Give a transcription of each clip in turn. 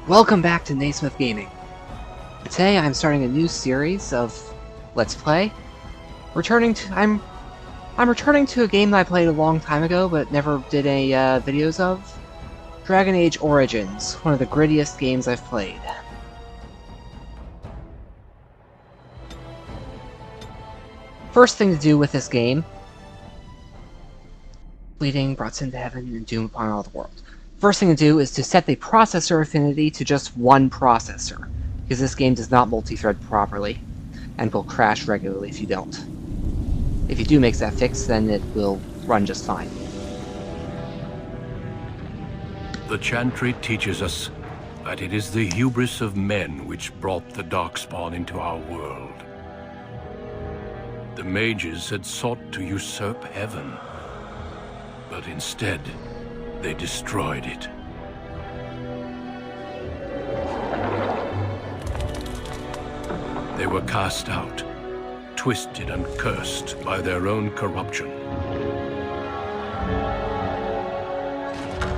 Welcome back to Naysmith Gaming. Today I'm starting a new series of Let's Play. I'm returning to a game that I played a long time ago but never did any videos of. Dragon Age Origins, one of the grittiest games I've played. First thing to do with this game, bleeding brought sin to heaven and doom upon all the world. First thing to do is to set the processor affinity to just one processor, because this game does not multi-thread properly, and will crash regularly if you don't. If you do make that fix, then it will run just fine. The Chantry teaches us that it is the hubris of men which brought the Darkspawn into our world. The Mages had sought to usurp heaven, but instead, they destroyed it. They were cast out, twisted and cursed by their own corruption.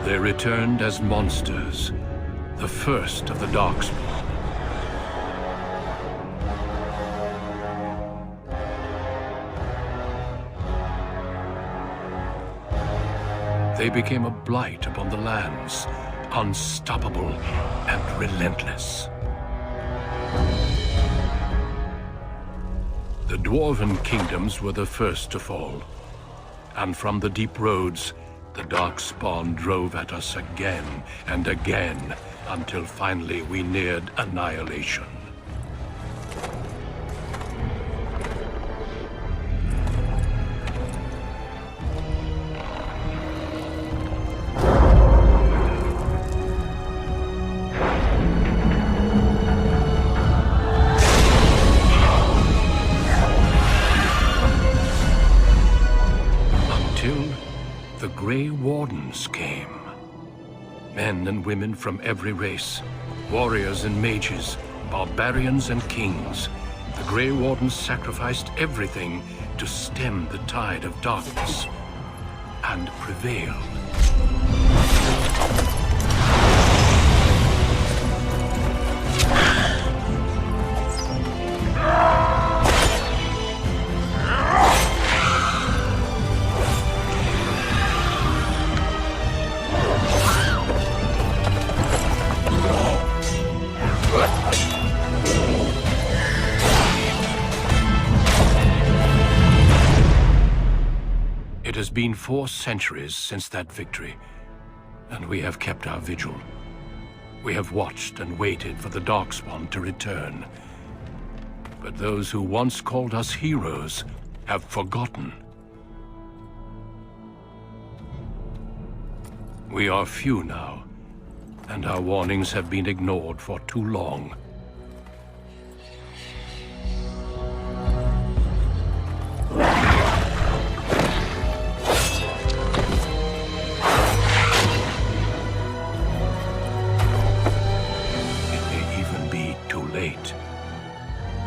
They returned as monsters, the first of the Darkspawn. They became a blight upon the lands, unstoppable and relentless. The Dwarven kingdoms were the first to fall, and from the deep roads, the Darkspawn drove at us again and again, until finally we neared annihilation. The Grey Wardens came. Men and women from every race, warriors and mages, barbarians and kings. The Grey Wardens sacrificed everything to stem the tide of darkness, and prevailed. It has been 4 centuries since that victory, and we have kept our vigil. We have watched and waited for the Darkspawn to return. But those who once called us heroes have forgotten. We are few now, and our warnings have been ignored for too long.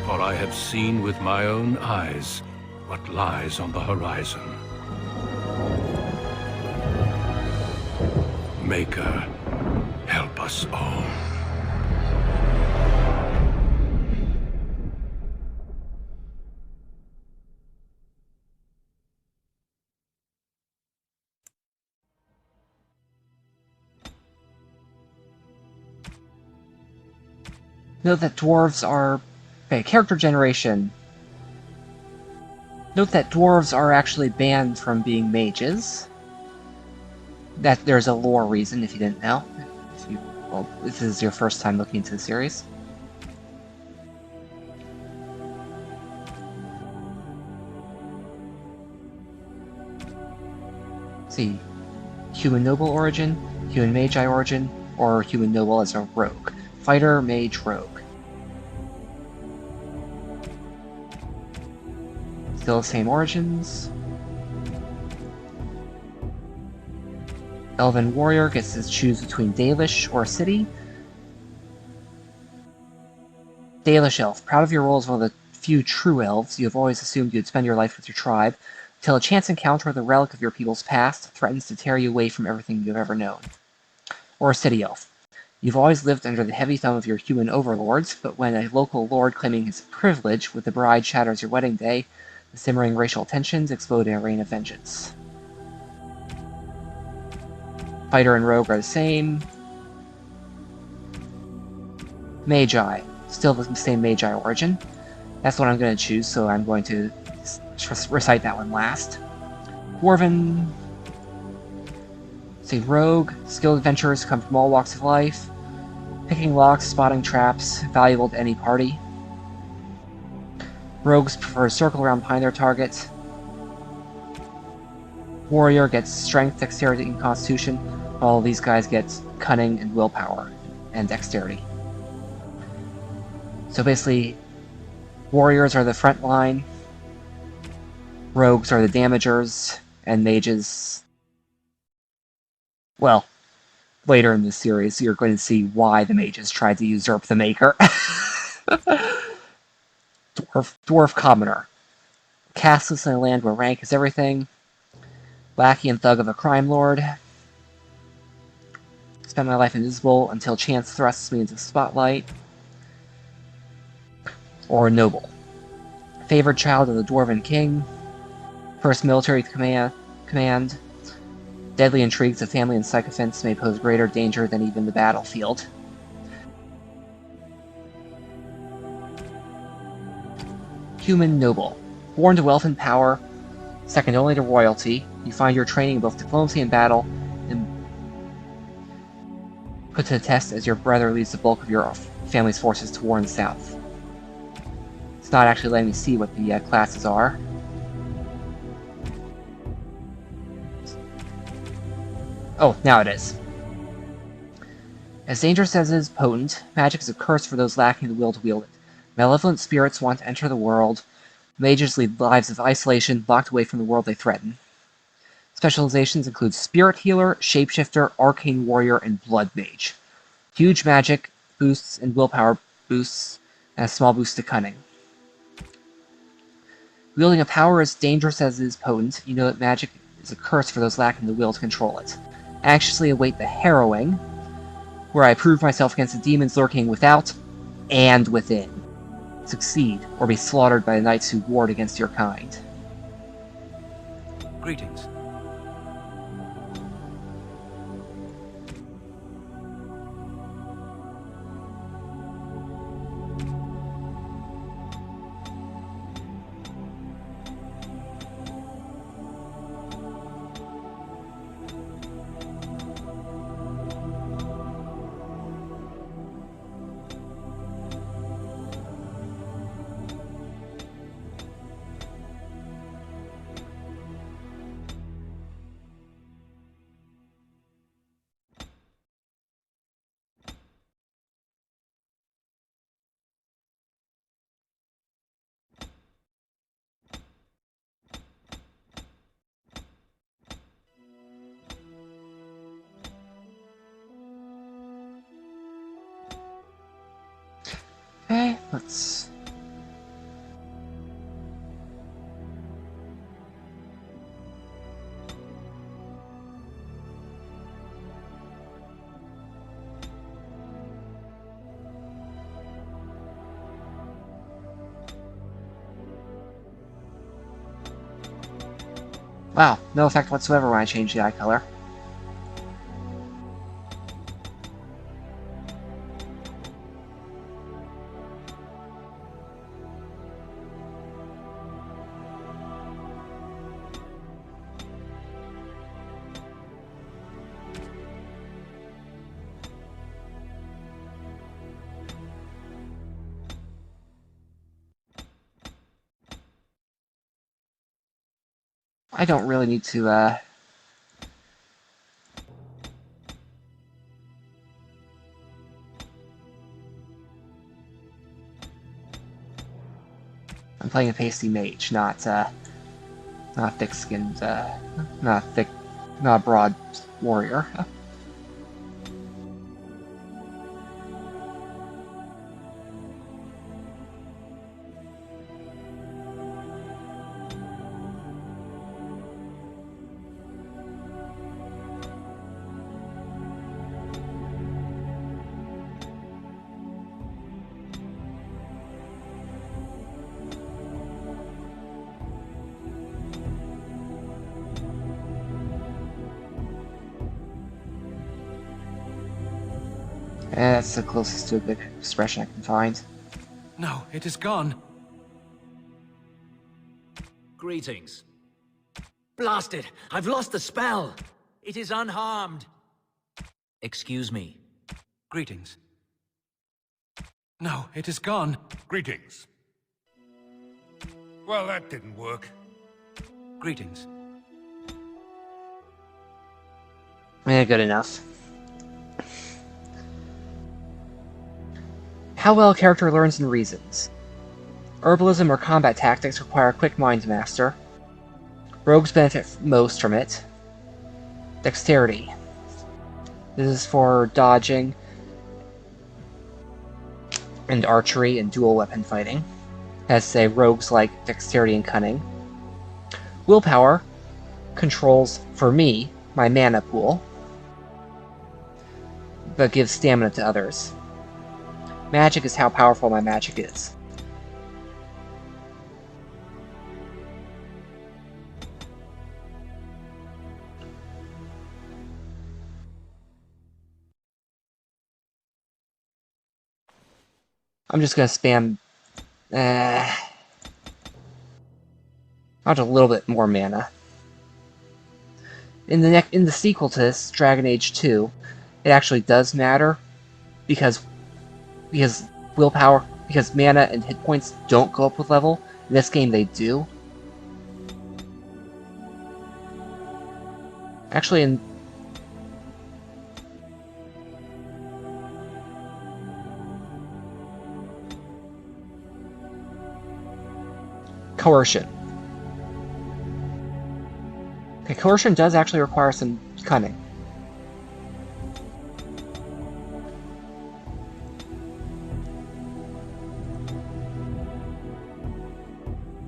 For I have seen with my own eyes what lies on the horizon. Maker, help us all. Note that dwarves are... character generation. Note that dwarves are actually banned from being mages. That there's a lore reason, if you didn't know. Well, this is your first time looking into the series. See, human noble origin, human magi origin, or human noble as a rogue. Fighter, mage, rogue. Still the same origins. Elven warrior gets to choose between Dalish or city. Dalish elf. Proud of your role as one of the few true elves, you have always assumed you'd spend your life with your tribe, until a chance encounter with a relic of your people's past threatens to tear you away from everything you've ever known. Or a city elf. You've always lived under the heavy thumb of your human overlords, but when a local lord claiming his privilege with the bride shatters your wedding day, the simmering racial tensions explode in a rain of vengeance. Fighter and rogue are the same. Magi, still the same Magi origin. That's what I'm going to choose, so I'm going to recite that one last. Dwarven. Say rogue. Skilled adventurers come from all walks of life. Picking locks, spotting traps, valuable to any party. Rogues prefer to circle around behind their target. Warrior gets strength, dexterity, and constitution, while these guys get cunning and willpower and dexterity. So basically, warriors are the front line, rogues are the damagers, and mages... Well, later in this series, you're going to see why the mages tried to usurp the Maker. Dwarf Commoner. Castless in a land where rank is everything. Lackey and thug of a crime lord. Spend my life invisible until chance thrusts me into the spotlight. Or noble. Favored child of the Dwarven King. First military command. Deadly intrigues of family and sycophants may pose greater danger than even the battlefield. Human noble. Born to wealth and power, second only to royalty, you find your training in both diplomacy and battle, and put to the test as your brother leads the bulk of your family's forces to war in the south. It's not actually letting me see what the classes are. Oh, now it is. As dangerous as it is potent, magic is a curse for those lacking the will to wield it. Malevolent spirits want to enter the world. Mages lead lives of isolation, locked away from the world they threaten. Specializations include Spirit Healer, Shapeshifter, Arcane Warrior, and Blood Mage. Huge magic boosts and willpower boosts, and a small boost to cunning. Wielding a power as dangerous as it is potent, you know that magic is a curse for those lacking the will to control it. Anxiously await the Harrowing, where I prove myself against the demons lurking without and within. Succeed, or be slaughtered by the knights who ward against your kind. Greetings. Okay, let's... Wow, no effect whatsoever when I change the eye color. I don't really need to, I'm playing a pasty mage, not thick-skinned, not broad warrior. That's the closest to a good expression I can find. No, it is gone. Greetings. Blast it! I've lost the spell! It is unharmed. Excuse me. Greetings. No, it is gone. Greetings. Well, that didn't work. Greetings. Good enough. How well a character learns and reasons. Herbalism or combat tactics require a quick mind master. Rogues benefit most from it. Dexterity. This is for dodging and archery and dual weapon fighting. As say, rogues like dexterity and cunning. Willpower controls, for me, my mana pool, but gives stamina to others. Magic is how powerful my magic is. I'm just gonna spam out a little bit more mana. In the sequel to this, Dragon Age 2, it actually does matter because willpower, because mana and hit points don't go up with level. In this game, they do. Actually, in coercion. Okay, coercion does actually require some cunning.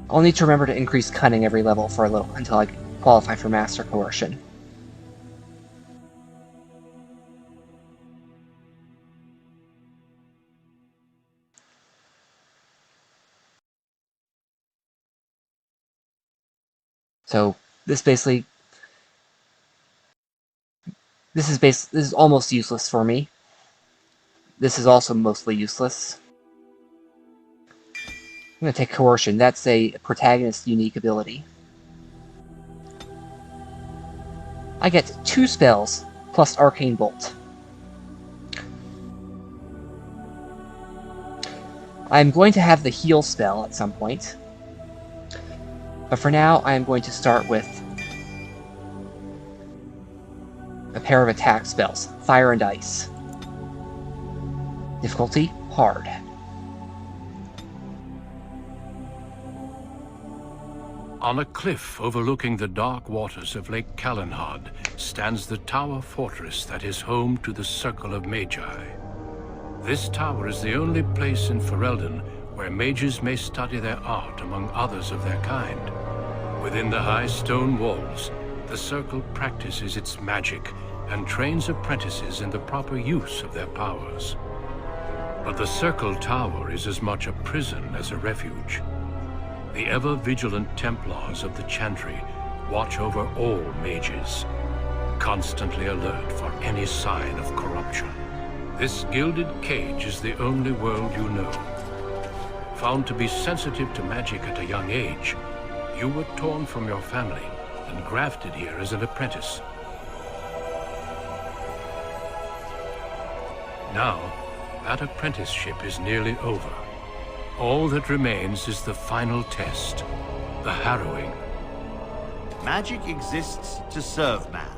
I'll need to remember to increase cunning every level for a little until I qualify for Master Coercion. So this is almost useless for me. This is also mostly useless. I'm going to take Coercion. That's a protagonist's unique ability. I get 2 spells plus Arcane Bolt. I'm going to have the heal spell at some point. But for now, I am going to start with a pair of attack spells. Fire and Ice. Difficulty, hard. On a cliff overlooking the dark waters of Lake Calenhad stands the tower fortress that is home to the Circle of Magi. This tower is the only place in Ferelden where mages may study their art among others of their kind. Within the high stone walls, the Circle practices its magic and trains apprentices in the proper use of their powers. But the Circle Tower is as much a prison as a refuge. The ever-vigilant Templars of the Chantry watch over all mages, constantly alert for any sign of corruption. This gilded cage is the only world you know. Found to be sensitive to magic at a young age, you were torn from your family and grafted here as an apprentice. Now, that apprenticeship is nearly over. All that remains is the final test, the Harrowing. Magic exists to serve man,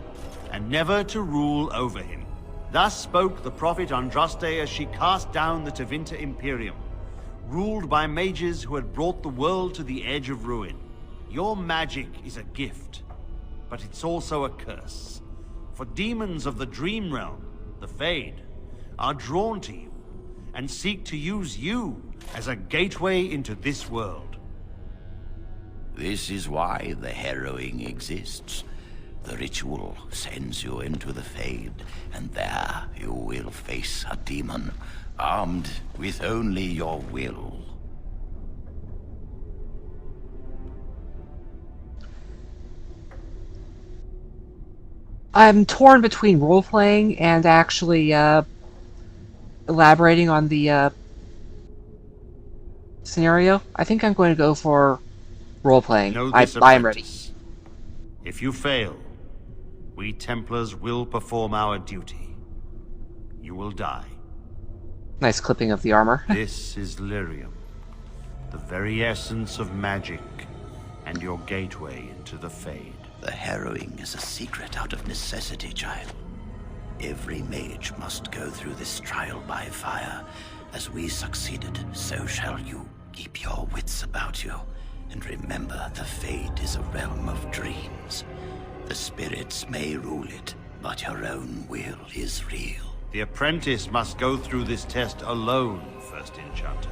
and never to rule over him. Thus spoke the prophet Andraste as she cast down the Tevinter Imperium, ruled by mages who had brought the world to the edge of ruin. Your magic is a gift, but it's also a curse. For demons of the Dream Realm, the Fade, are drawn to you, and seek to use you as a gateway into this world. This is why the Harrowing exists. The ritual sends you into the Fade, and there you will face a demon, armed with only your will. I'm torn between role-playing and actually, elaborating on the scenario, I think I'm going to go for role-playing. Know I this, am ready. apprentice. If you fail, we Templars will perform our duty. You will die. Nice clipping of the armor. This is lyrium, the very essence of magic, and your gateway into the Fade. The harrowing is a secret out of necessity, child. Every mage must go through this trial by fire. As we succeeded, so shall you. Keep your wits about you, and remember the Fade is a realm of dreams. The spirits may rule it, but your own will is real. The apprentice must go through this test alone, First Enchanter.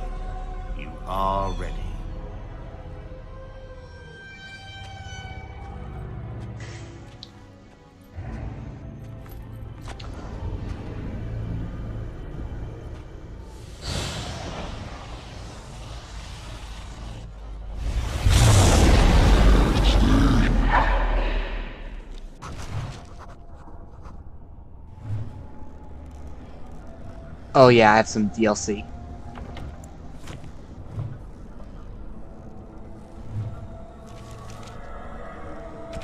You are ready. Oh yeah, I have some DLC.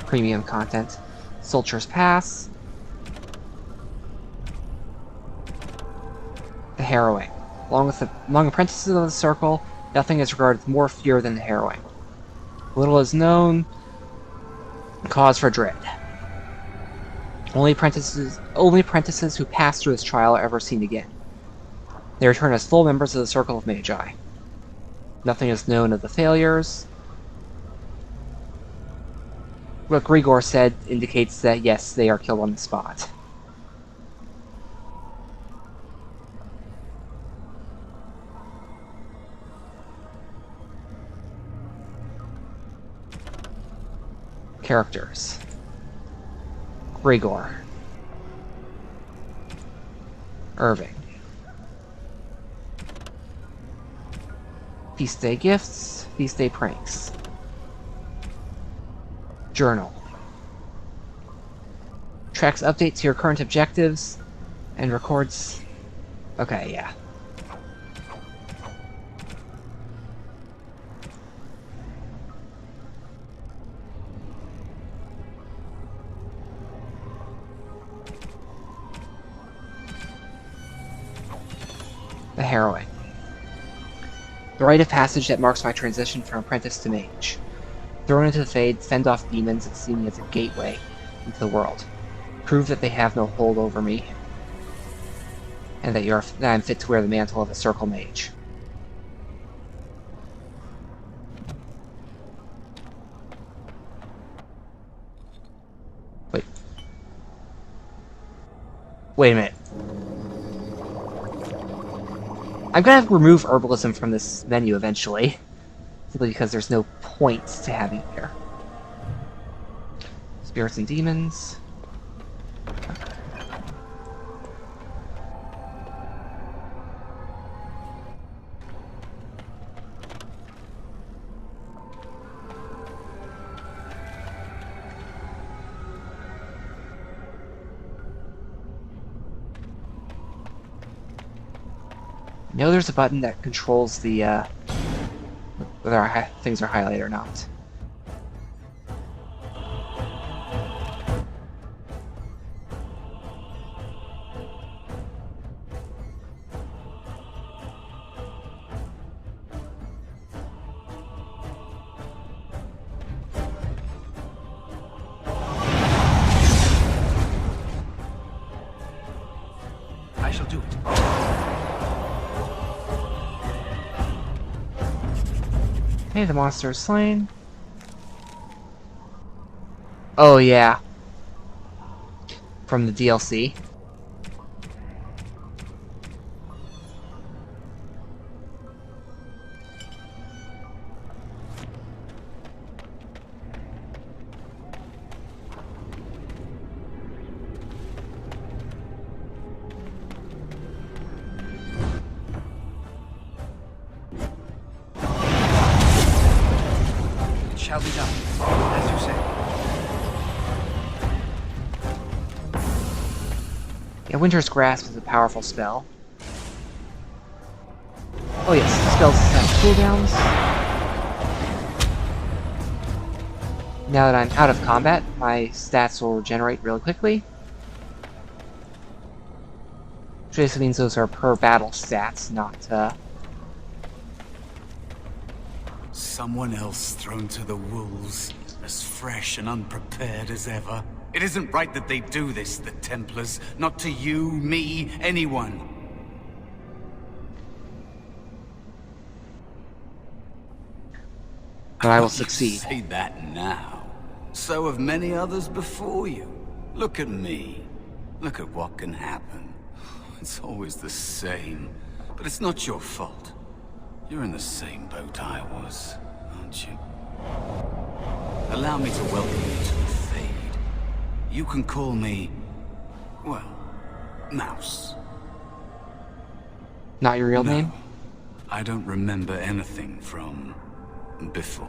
Premium content. Soldier's Pass. The Harrowing. Among apprentices of the Circle, nothing is regarded with more fear than the Harrowing. Little is known. Cause for dread. Only apprentices who pass through this trial are ever seen again. They return as full members of the Circle of Magi. Nothing is known of the failures. What Grigor said indicates that, yes, they are killed on the spot. Characters. Grigor. Irving. Feast Day Gifts, Feast Day Pranks. Journal. Tracks updates to your current objectives, and records... Okay, yeah. The Harrowing. The rite of passage that marks my transition from apprentice to mage. Thrown into the Fade, fend off demons that see me as a gateway into the world. Prove that they have no hold over me, and that I'm fit to wear the mantle of a Circle Mage. Wait a minute. I'm gonna have to remove herbalism from this menu eventually, simply because there's no point to having it here. Spirits and demons. I know there's a button that controls the, whether our things are highlighted or not. I shall do it. Okay, the monster is slain. Oh yeah. From the DLC. Shall be done, as you say. Yeah, Winter's Grasp is a powerful spell. Oh yes, spells have cooldowns. Now that I'm out of combat, my stats will regenerate really quickly. Which basically means those are per battle stats, not Someone else thrown to the wolves, as fresh and unprepared as ever. It isn't right that they do this, the Templars. Not to you, me, anyone. but I will You succeed. say that now. So have many others before you. Look at me. Look at what can happen. It's always the same. But it's not your fault. You're in the same boat I was, aren't you? Allow me to welcome you to the Fade. You can call me, well, Mouse. Not your real No, name? I don't remember anything from before.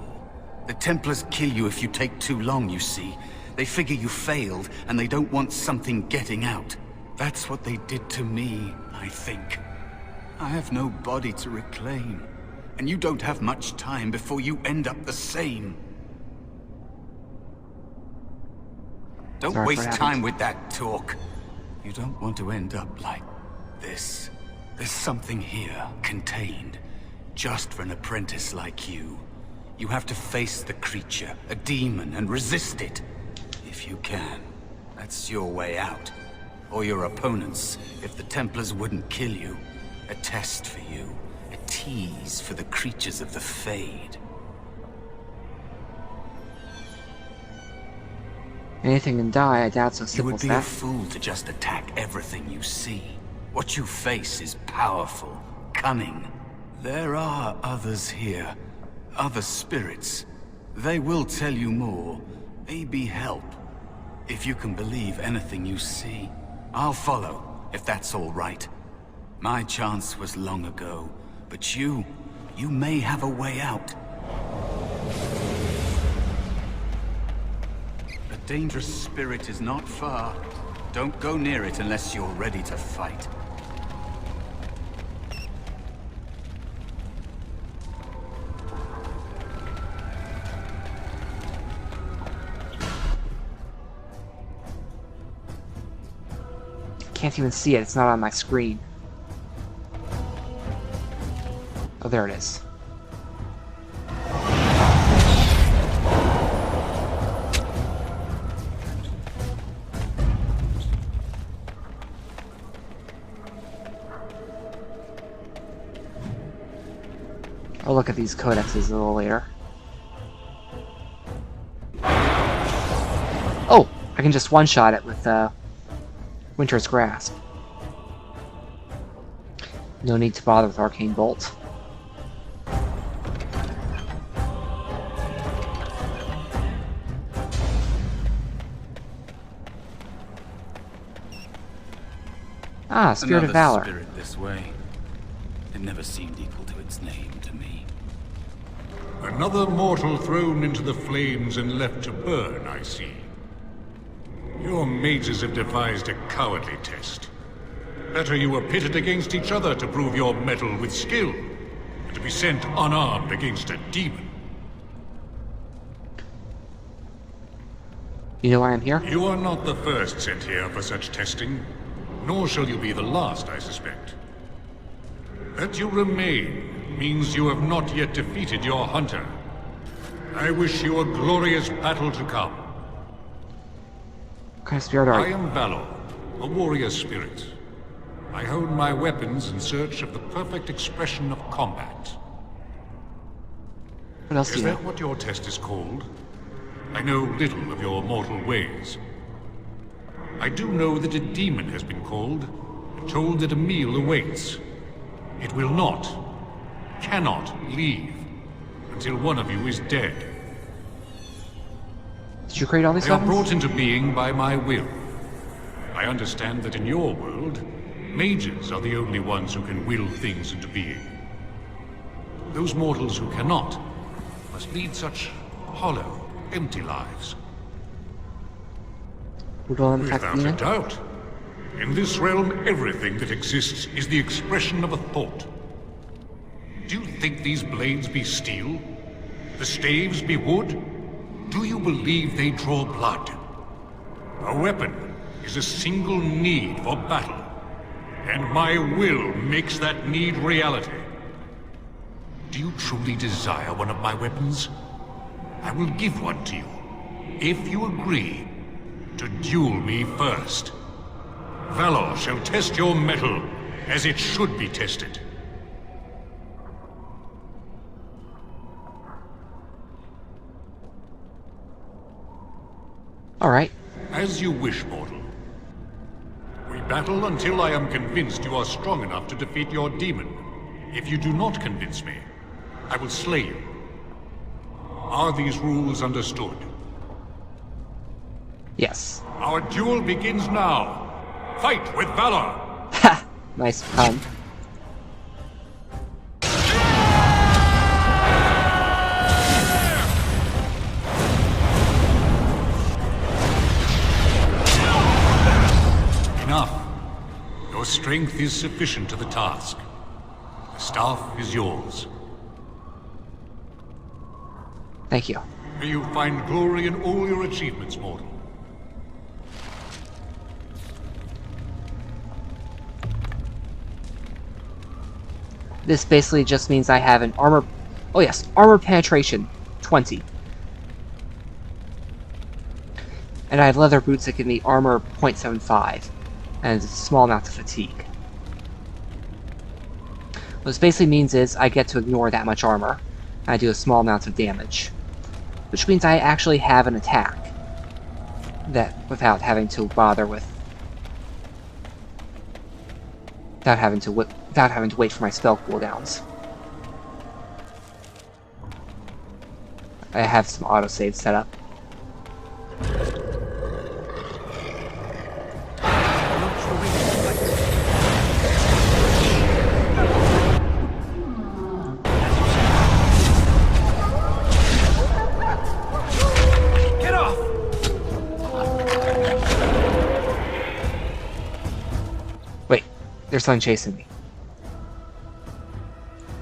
The Templars kill you if you take too long, you see. They figure you failed, and they don't want something getting out. That's what they did to me, I think. I have no body to reclaim, and you don't have much time before you end up the same. Don't Sorry for waste what time happened. with that talk. You don't want to end up like this. There's something here, contained, just for an apprentice like you. You have to face the creature, a demon, and resist it. If you can. That's your way out. Or your opponents, if the Templars wouldn't kill you. A test for you. A tease for the creatures of the Fade. Anything can die, I doubt so You simple would as be a that. fool to just attack everything you see. What you face is powerful, cunning. There are others here. Other spirits. They will tell you more. Maybe help. If you can believe anything you see. I'll follow, if that's all right. My chance was long ago. But you may have a way out. A dangerous spirit is not far. Don't go near it unless you're ready to fight. Can't even see it, it's not on my screen. Oh, there it is. I'll look at these codexes a little later. Oh! I can just one-shot it with Winter's Grasp. No need to bother with Arcane Bolt. Ah, Spirit of Another Valor. spirit this way. It never seemed equal to its name to me. Another mortal thrown into the flames and left to burn, I see. Your mages have devised a cowardly test. Better you were pitted against each other to prove your mettle with skill, and to be sent unarmed against a demon. You know why I'm here? You are not the first sent here for such testing, nor shall you be the last, I suspect. That you remain means you have not yet defeated your hunter. I wish you a glorious battle to come. What kind of spirit are I you? am Valor, a warrior spirit. I hone my weapons in search of the perfect expression of combat. What else do Is you know? that what your test is called? I know little of your mortal ways. I do know that a demon has been called, and told that a meal awaits. It will not, cannot leave, until one of you is dead. Did you create all these They are weapons? brought into being by my will. I understand that in your world, mages are the only ones who can will things into being. Those mortals who cannot must lead such hollow, empty lives. Who will infect Without me a in? doubt. In this realm, everything that exists is the expression of a thought. Do you think these blades be steel? The staves be wood? Do you believe they draw blood? A weapon is a single need for battle, and my will makes that need reality. Do you truly desire one of my weapons? I will give one to you, if you agree to duel me first. Valor shall test your mettle as it should be tested. Alright. As you wish, mortal. We battle until I am convinced you are strong enough to defeat your demon. If you do not convince me, I will slay you. Are these rules understood? Yes. Our duel begins now. Fight with valor! Ha! Nice pun. Enough. Your strength is sufficient to the task. The staff is yours. Thank you. May you find glory in all your achievements, mortal. This basically just means I have an armor... Oh yes, armor penetration, 20. And I have leather boots that give me armor 0.75, and a small amount of fatigue. What this basically means is I get to ignore that much armor, and I do a small amount of damage. Which means I actually have an attack. That, without having to bother with... Without having to wait for my spell cooldowns. I have some autosave set up. Get off! Wait, there's someone chasing me.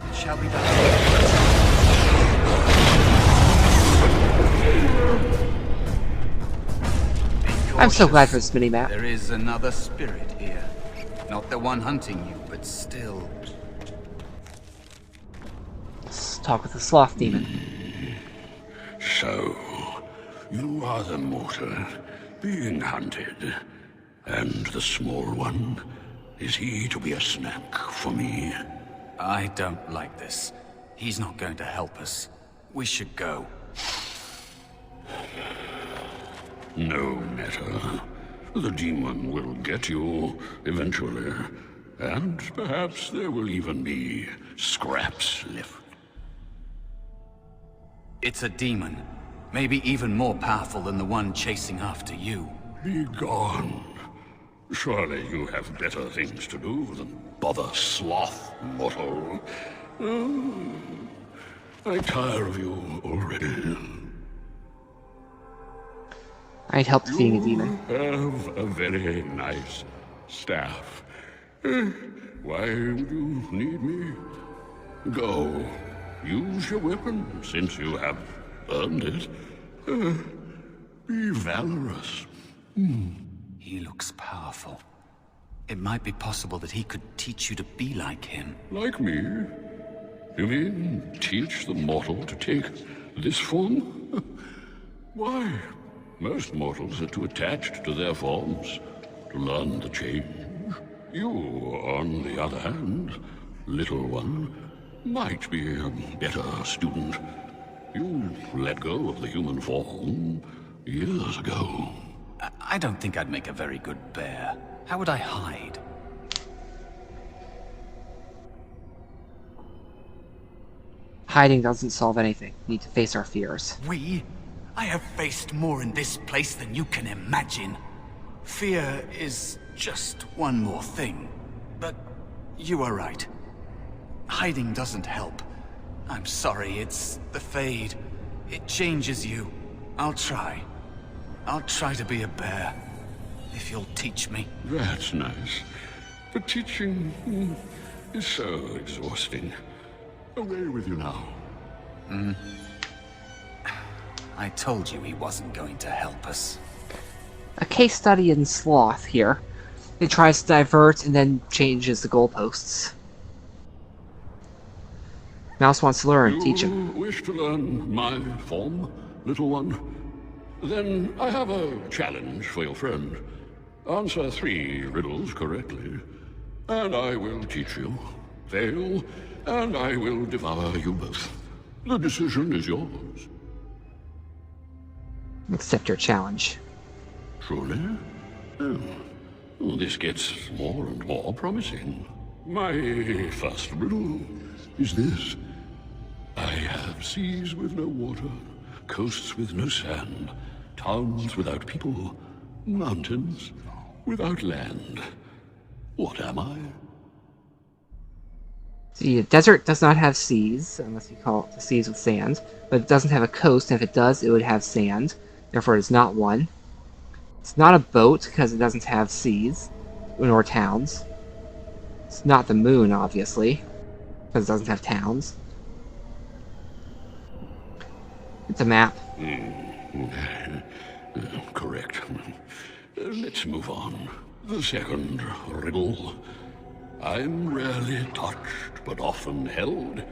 It shall be done. I'm so glad for this mini-map. There is another spirit here. Not the one hunting you, but still. Let's talk with the sloth demon. So, you are the mortal being hunted. And the small one, is he to be a snack for me? I don't like this. He's not going to help us. We should go. No matter. The demon will get you eventually. And perhaps there will even be scraps left. It's a demon. Maybe even more powerful than the one chasing after you. Be gone. Surely you have better things to do than bother sloth, mortal. I tire of you already. I need help defeating a demon. You have a very nice staff. Why would you need me? Go. Use your weapon, since you have earned it. Be valorous. He looks powerful. It might be possible that he could teach you to be like him. Like me? You mean teach the mortal to take this form? Why? Most mortals are too attached to their forms to learn the change. You, on the other hand, little one, might be a better student. You let go of the human form years ago. I don't think I'd make a very good bear. How would I hide? Hiding doesn't solve anything. We need to face our fears. We? I have faced more in this place than you can imagine. Fear is just one more thing. But you are right. Hiding doesn't help. I'm sorry, it's the Fade. It changes you. I'll try. I'll try to be a bear. If you'll teach me. That's nice. But teaching is so exhausting. Away with you now. I told you he wasn't going to help us. A case study in sloth here. It tries to divert and then changes the goalposts. Mouse wants to learn, teach him. You wish to learn my form, little one? Then I have a challenge for your friend. Answer 3 riddles correctly, and I will teach you. Fail, and I will devour you both. The decision is yours. Accept your challenge. Truly? Oh. Well, this gets more and more promising. My first riddle is this. I have seas with no water, coasts with no sand, towns without people, mountains without land. What am I? The desert does not have seas, unless you call it the seas with sand, but it doesn't have a coast, and if it does, it would have sand. Therefore, it is not one. It's not a boat, because it doesn't have seas, nor towns. It's not the moon, obviously, because it doesn't have towns. It's a map. Correct. Let's move on. The second riddle. I'm rarely touched, but often held.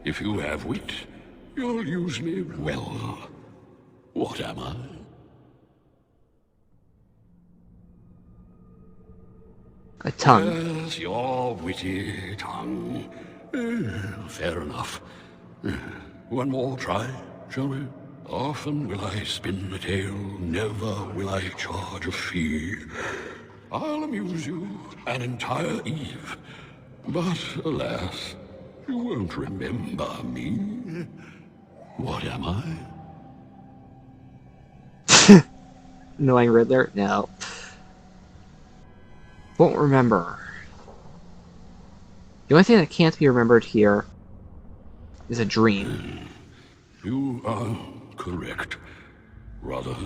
If you have wit, you'll use me well. What am I? A tongue. Yes, your witty tongue. Fair enough. One more try, shall we? Often will I spin a tale, never will I charge a fee. I'll amuse you an entire eve, but alas, you won't remember me. What am I? Annoying Riddler? No. Won't remember. The only thing that can't be remembered here is a dream. You are correct. Rather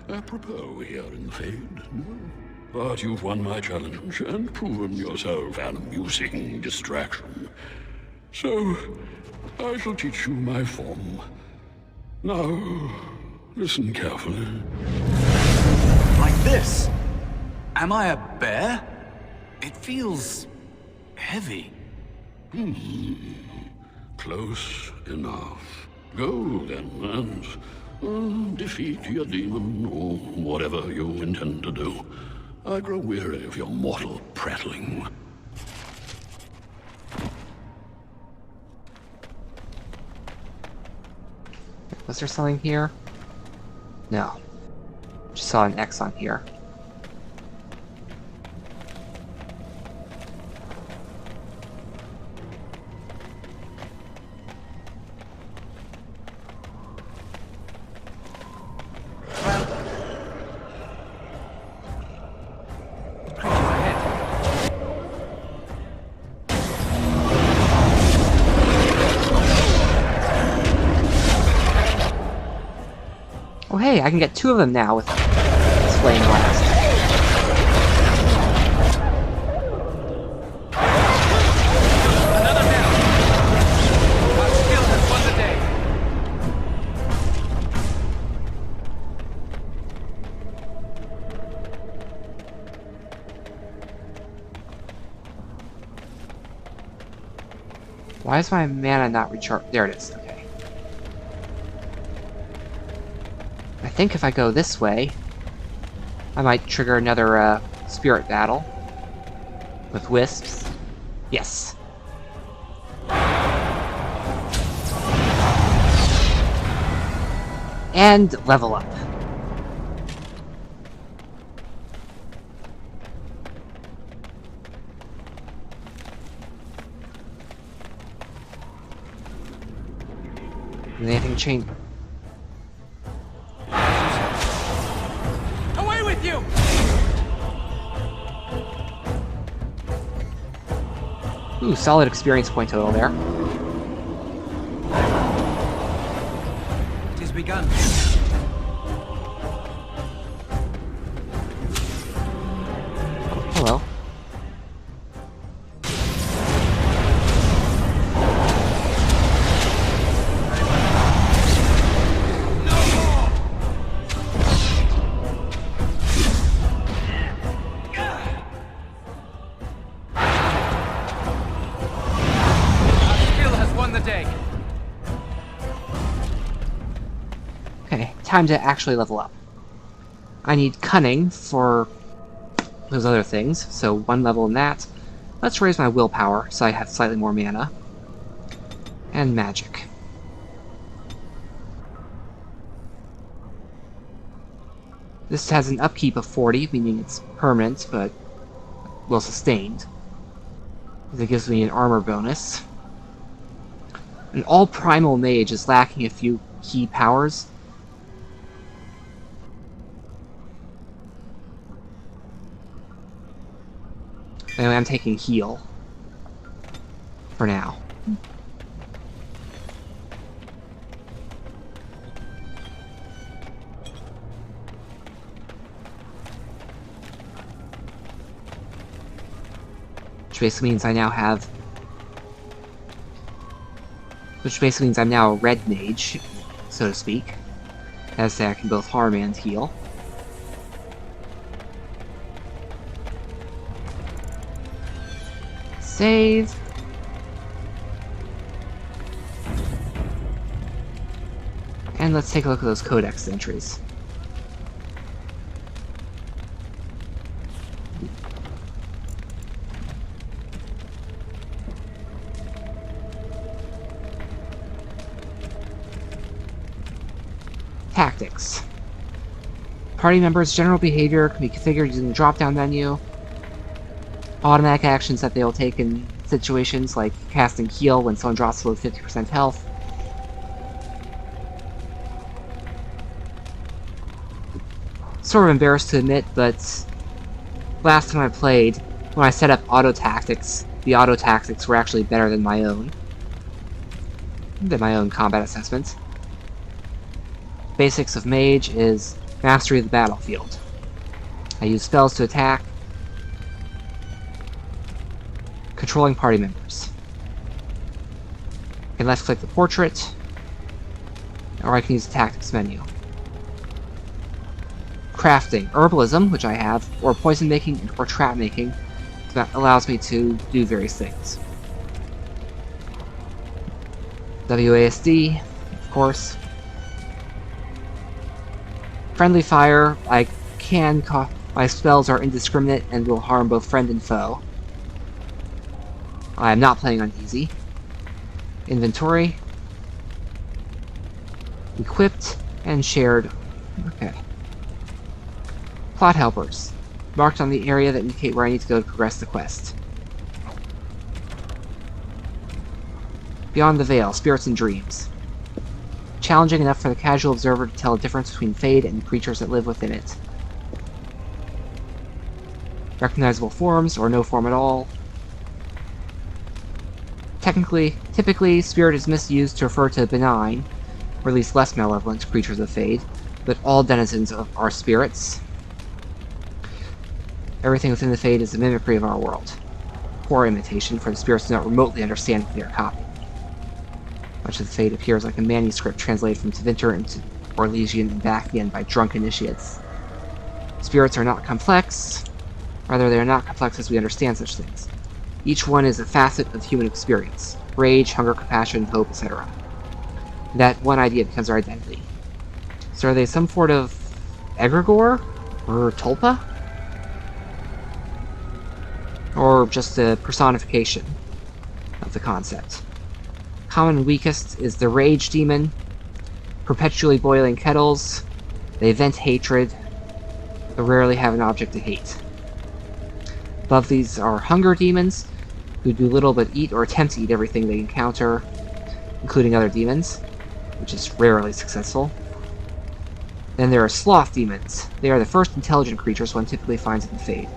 apropos here in the Fade. But you've won my challenge and proven yourself an amusing distraction. So, I shall teach you my form. Now, listen carefully. Like this? Am I a bear? It feels heavy. Close enough. Go then, and defeat your demon, or whatever you intend to do. I grow weary of your mortal prattling. Was there something here? No. Just saw an X on here. Oh hey, I can get 2 of them now with this flame blast. Another down. Our skill has won the day. Why is my mana not recharged? There it is. Okay. I think if I go this way, I might trigger another spirit battle with wisps. Yes. And level up. Did anything change? Away with you! Ooh, solid experience point total there. It has begun. Hello. time to actually level up. I need Cunning for those other things, so 1 level in that. Let's raise my willpower so I have slightly more mana. And magic. This has an upkeep of 40, meaning it's permanent, but well sustained. It gives me an armor bonus. An all-primal mage is lacking a few key powers. Anyway, I'm taking heal. For now. Which basically means I now have... Which basically means I'm now a red mage, so to speak. As I can both harm and heal. Save. And let's take a look at those codex entries. Tactics. Party members' general behavior can be configured using the drop-down menu. Automatic actions that they will take in situations like casting heal when someone drops below 50% health. Sort of embarrassed to admit, but last time I played, when I set up auto tactics, the auto tactics were actually better than my own combat assessment. Basics of Mage is mastery of the battlefield. I use spells to attack, controlling party members. I can left click the portrait, or I can use the tactics menu. Crafting, herbalism, which I have, or poison making, or trap making, that allows me to do various things. WASD, of course. Friendly fire, I can my spells are indiscriminate and will harm both friend and foe. I am not playing on easy. Inventory. Equipped and shared. Okay. Plot helpers. Marked on the area that indicate where I need to go to progress the quest. Beyond the Veil, Spirits and Dreams. Challenging enough for the casual observer to tell the difference between Fade and the creatures that live within it. Recognizable forms, or no form at all. Typically, Spirit is misused to refer to benign, or at least less malevolent, creatures of Fade, but all denizens are spirits. Everything within the Fade is a mimicry of our world. Poor imitation, for the spirits do not remotely understand what they are copying. Much of the Fade appears like a manuscript translated from Tevinter into Orlesian and back again by drunk initiates. Spirits are not complex, rather they are not complex as we understand such things. Each one is a facet of human experience. Rage, hunger, compassion, hope, etc. That one idea becomes our identity. So are they some sort of egregore? Or tulpa? Or just a personification of the concept? Common and weakest is the Rage Demon. Perpetually boiling kettles. They vent hatred, but rarely have an object to hate. Above these are Hunger Demons, who do little but eat or attempt to eat everything they encounter, including other demons, which is rarely successful. Then there are Sloth Demons. They are the first intelligent creatures one typically finds in the Fade.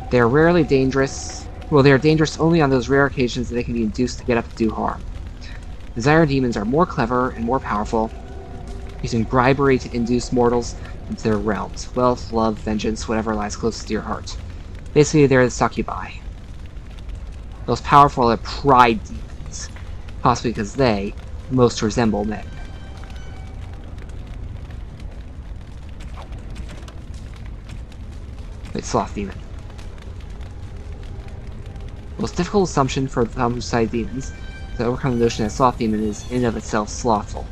They are rarely dangerous. Well, they are dangerous only on those rare occasions that they can be induced to get up to do harm. Desire Demons are more clever and more powerful, using bribery to induce mortals into their realms. Wealth, love, vengeance, whatever lies closest to your heart. Basically, they're the succubi. Most powerful are Pride Demons, possibly because they most resemble men. Wait, Sloth Demon. Most difficult assumption for some who study demons is to overcome the notion that Sloth Demon is in and of itself slothful.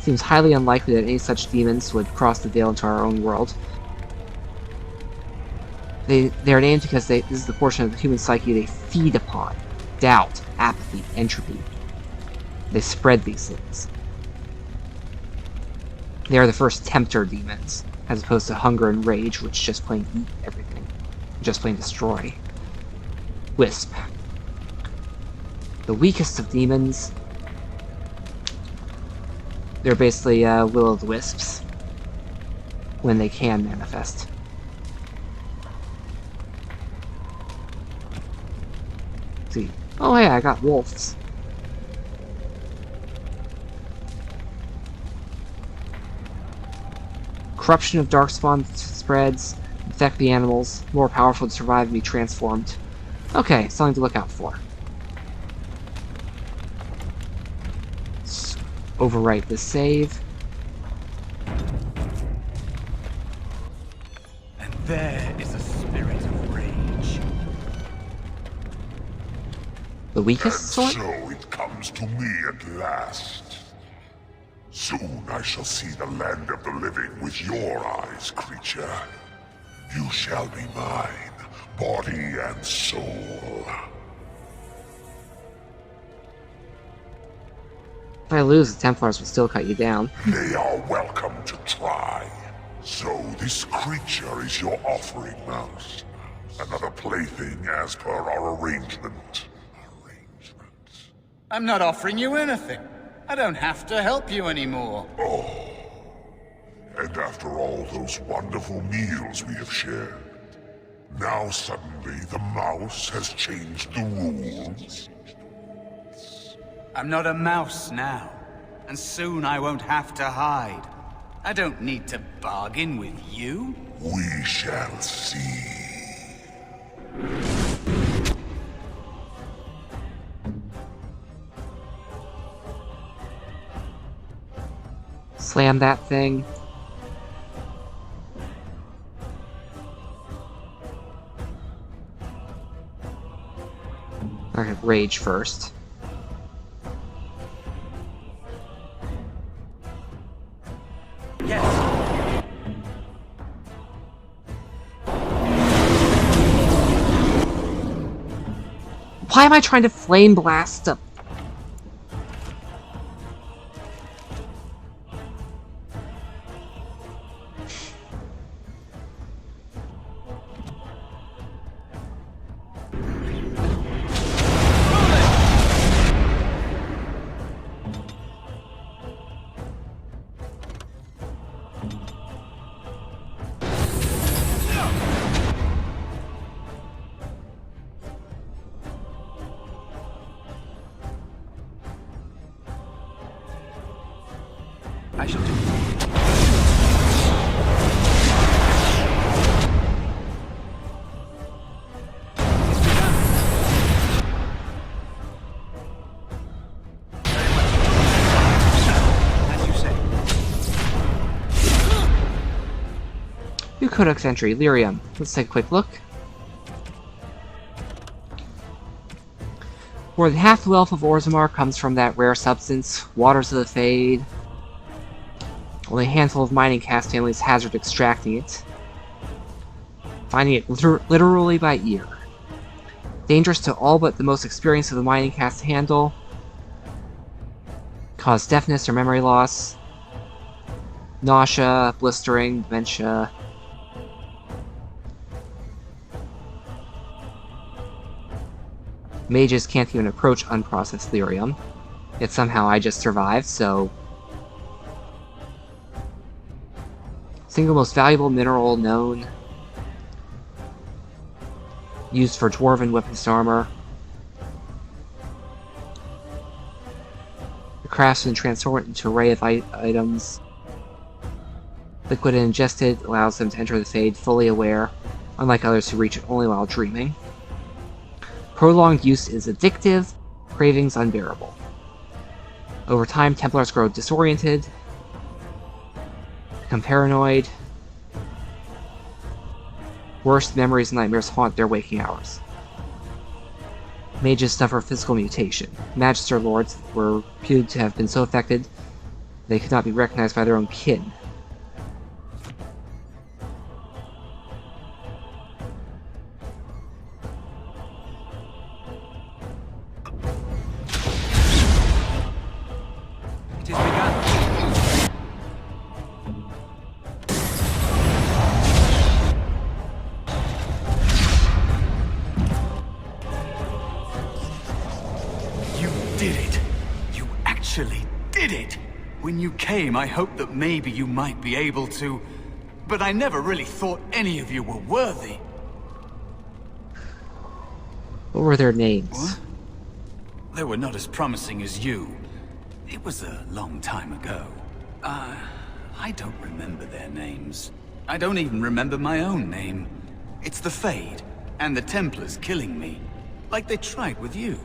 seems highly unlikely that any such demons would cross the veil into our own world. They are named because this is the portion of the human psyche they feed upon. Doubt, apathy, entropy. They spread these things. They are the first tempter demons, as opposed to hunger and rage, which just plain eat everything. Just plain destroy. Wisp. The weakest of demons. They're basically will-o'-the-wisps. When they can manifest. Let's see. Oh hey, I got wolves. Corruption of darkspawn spreads, infect the animals, more powerful to survive and be transformed. Okay, something to look out for. Let's overwrite this save. And there is a spirit of rage. The weakest sort? So it comes to me at last. Soon I shall see the land of the living with your eyes, creature. You shall be mine, body and soul. If I lose, the Templars will still cut you down. They are welcome to try. So this creature is your offering, Mouse. Another plaything as per our arrangement. I'm not offering you anything. I don't have to help you anymore. Oh. And after all those wonderful meals we have shared, now suddenly the mouse has changed the rules? I'm not a mouse now, and soon I won't have to hide. I don't need to bargain with you. We shall see. Slam that thing. Alright, rage first. Yes. Why am I trying to flame blast them? I shall do. As you say. New Codex entry, Lyrium. Let's take a quick look. More than half the wealth of Orzammar comes from that rare substance, Waters of the Fade. Only a handful of mining caste families hazard extracting it, finding it literally by ear. Dangerous to all but the most experienced of the mining caste to handle. Cause deafness or memory loss. Nausea, blistering, dementia. Mages can't even approach unprocessed lyrium. Yet somehow I just survived, so... Single most valuable mineral known. Used for dwarven weapons and armor. The craftsman transform it into an array of items. Liquid and ingested allows them to enter the Fade fully aware, unlike others who reach it only while dreaming. Prolonged use is addictive, cravings unbearable. Over time, Templars grow disoriented, become paranoid. Worst memories and nightmares haunt their waking hours. Mages suffer physical mutation. Magister lords were reputed to have been so affected They could not be recognized by their own kin. It has begun. You did it. You actually did it. When you came, I hoped that maybe you might be able to, but I never really thought any of you were worthy. What were their names? What? They were not as promising as you. It was a long time ago. I don't remember their names. I don't even remember my own name. It's the Fade, and the Templars killing me. Like they tried with you.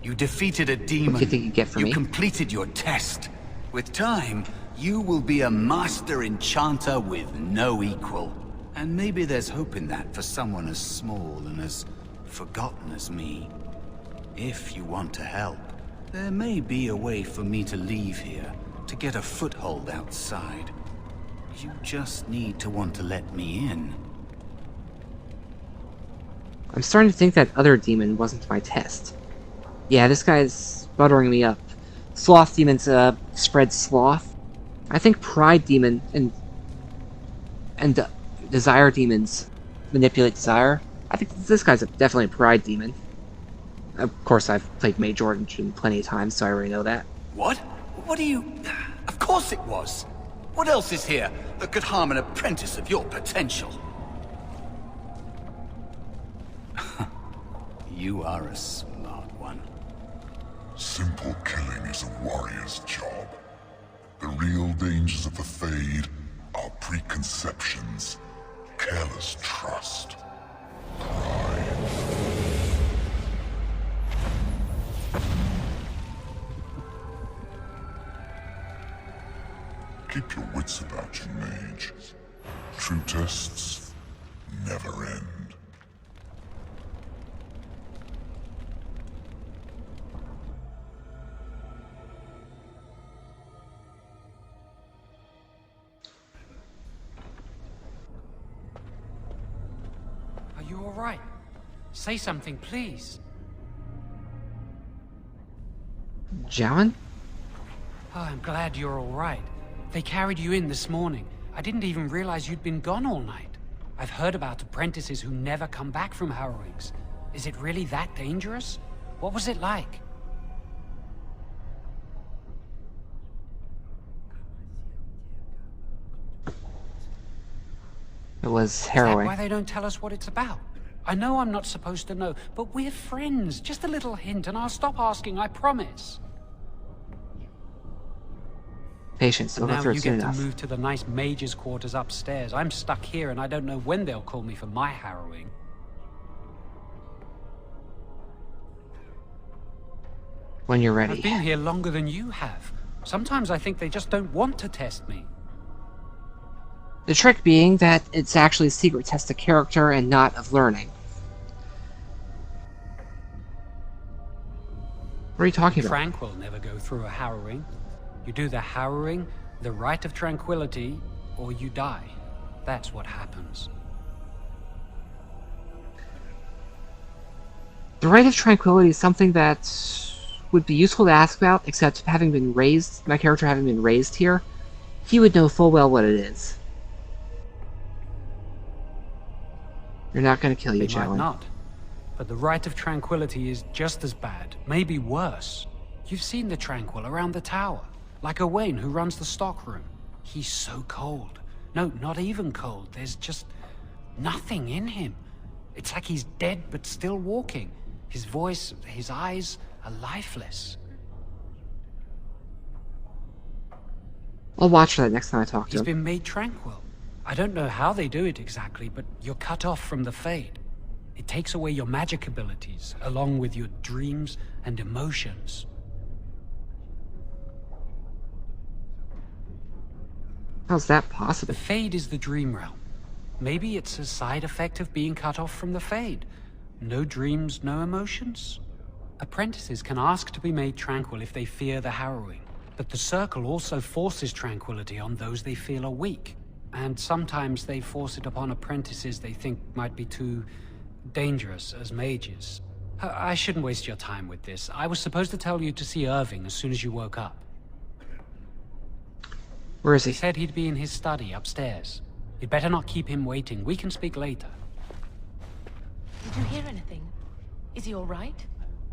You defeated a demon. What do you think you get from me? You completed your test. With time, you will be a master enchanter with no equal. And maybe there's hope in that for someone as small and as forgotten as me. If you want to help, there may be a way for me to leave here, to get a foothold outside. You just need to want to let me in. I'm starting to think that other demon wasn't my test. Yeah, this guy's buttering me up. Sloth demons spread sloth. I think pride demon and desire demons manipulate desire. I think this guy's definitely a pride demon. Of course, I've played Mage Origin plenty of times, so I already know that. What? What do you... Of course it was! What else is here that could harm an apprentice of your potential? You are a smart one. Simple killing is a warrior's job. The real dangers of the Fade are preconceptions, careless trust, pride. Keep your wits about you, Mage. True tests never end. Are you all right? Say something, please. Jowan? Oh, I'm glad you're all right. They carried you in this morning. I didn't even realize you'd been gone all night. I've heard about apprentices who never come back from Harrowings. Is it really that dangerous? What was it like? It was Is that harrowing. why they don't tell us what it's about? I know I'm not supposed to know, but we're friends. Just a little hint and I'll stop asking, I promise. Patience, they'll go Now through you it soon get to enough. move to the nice mage's quarters upstairs. I'm stuck here and I don't know when they'll call me for my harrowing. When you're ready. I've been here longer than you have. Sometimes I think they just don't want to test me. The trick being that it's actually a secret test of character and not of learning. What are you talking about? Tranquil never go through a harrowing. You do the harrowing, the rite of tranquility, or you die. That's what happens. The Rite of Tranquility is something that would be useful to ask about, except having been raised, my character having been raised here, he would know full well what it is. You're not going to kill you, They might Jowan. not. But the rite of tranquility is just as bad, maybe worse. You've seen the Tranquil around the tower. Like Owain, who runs the stockroom. He's so cold. No, not even cold. There's just nothing in him. It's like he's dead but still walking. His voice, his eyes are lifeless. I'll watch for that next time I talk to He's him. been made tranquil. I don't know how they do it exactly, but you're cut off from the Fade. It takes away your magic abilities, along with your dreams and emotions. How's that The possible? Fade is the dream realm. Maybe it's a side effect of being cut off from the Fade. No dreams, no emotions? Apprentices can ask to be made tranquil if they fear the Harrowing, but the Circle also forces tranquility on those they feel are weak. And sometimes they force it upon apprentices they think might be too dangerous as mages. I shouldn't waste your time with this. I was supposed to tell you to see Irving as soon as you woke up. Where is He he? said he'd be in his study upstairs. You'd better not keep him waiting. We can speak later. Did you hear anything? Is he all right?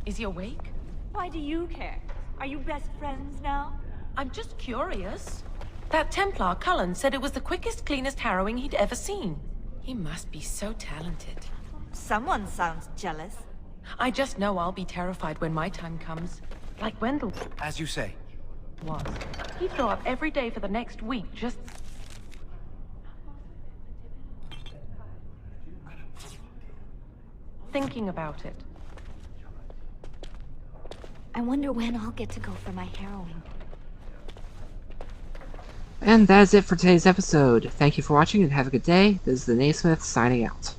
Is he awake? Why do you care? Are you best friends now? I'm just curious. That Templar, Cullen, said it was the quickest, cleanest harrowing he'd ever seen. He must be so talented. Someone sounds jealous. I just know I'll be terrified when my time comes. Like Wendell As you say. was. He'd throw up every day for the next week, just... thinking about it. I wonder when I'll get to go for my harrowing. And that is it for today's episode. Thank you for watching and have a good day. This is the Naysmith signing out.